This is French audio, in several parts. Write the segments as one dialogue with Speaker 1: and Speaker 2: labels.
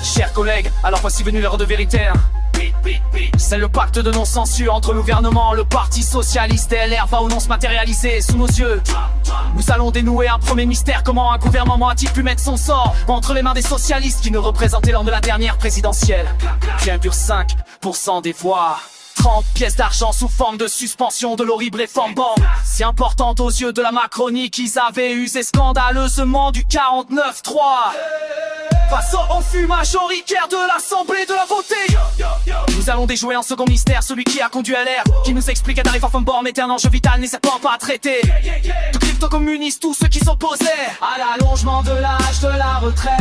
Speaker 1: Chers collègues, alors voici venu l'heure de vérité. C'est le pacte de non-censure entre le gouvernement, le parti socialiste et LR va ou non se matérialiser sous nos yeux. Nous allons dénouer un premier mystère: comment un gouvernement a-t-il pu mettre son sort entre les mains des socialistes qui nous représentaient lors de la dernière présidentielle. 1,5% des voix, 30 pièces d'argent sous forme de suspension de l'horrible réforme banque, si importante aux yeux de la Macronie qu'ils avaient usé scandaleusement du 49.3. Face au refus majoritaire de l'Assemblée de la voter, nous allons déjouer un second mystère, celui qui a conduit LR, qui nous explique qu'un réforme bombe était un enjeu vital nécessairement pas à traiter. Tous crypto-communistes, tous ceux qui s'opposaient à l'allongement de l'âge de la retraite,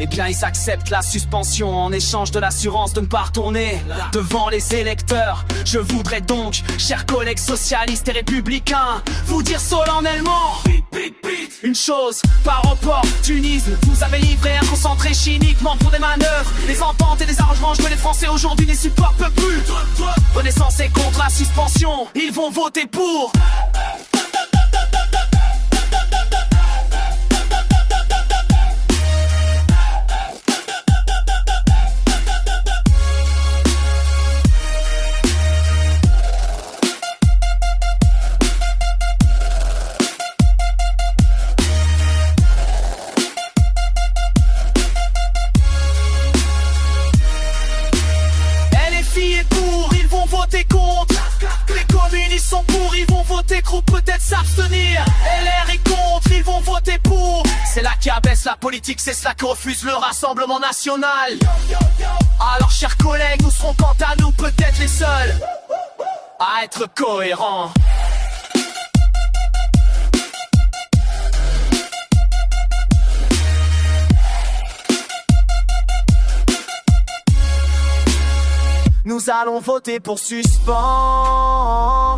Speaker 1: eh bien ils acceptent la suspension en échange de l'assurance de ne pas retourner devant les électeurs. Je voudrais donc, chers collègues socialistes et républicains, vous dire solennellement une chose: par opportunisme, vous avez livré un concentré chimiquement pour des manœuvres, des ententes et des arrangements que les Français aujourd'hui ne supportent plus. Renaissance est contre la suspension, ils vont voter pour. Voter contre, les communistes sont pour, ils vont voter contre, peut-être s'abstenir. LR est contre, ils vont voter pour. C'est là qui abaisse la politique, c'est cela qui refuse le Rassemblement national. Alors chers collègues, nous serons quant à nous peut-être les seuls à être cohérents. Nous allons voter pour suspendre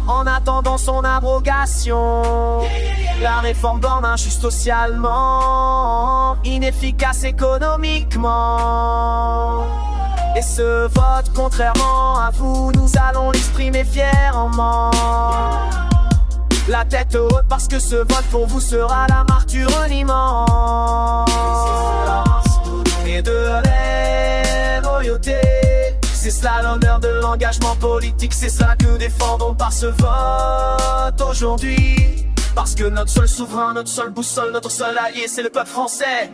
Speaker 1: en attendant son abrogation. La réforme borne injuste socialement, inefficace économiquement. Et ce vote, contrairement à vous, nous allons l'exprimer fièrement, la tête haute, parce que ce vote pour vous sera la martyre immense. Et de la loyauté, c'est cela l'honneur de l'engagement politique, c'est cela que nous défendons par ce vote aujourd'hui. Parce que notre seul souverain, notre seule boussole, notre seul allié, c'est le peuple français.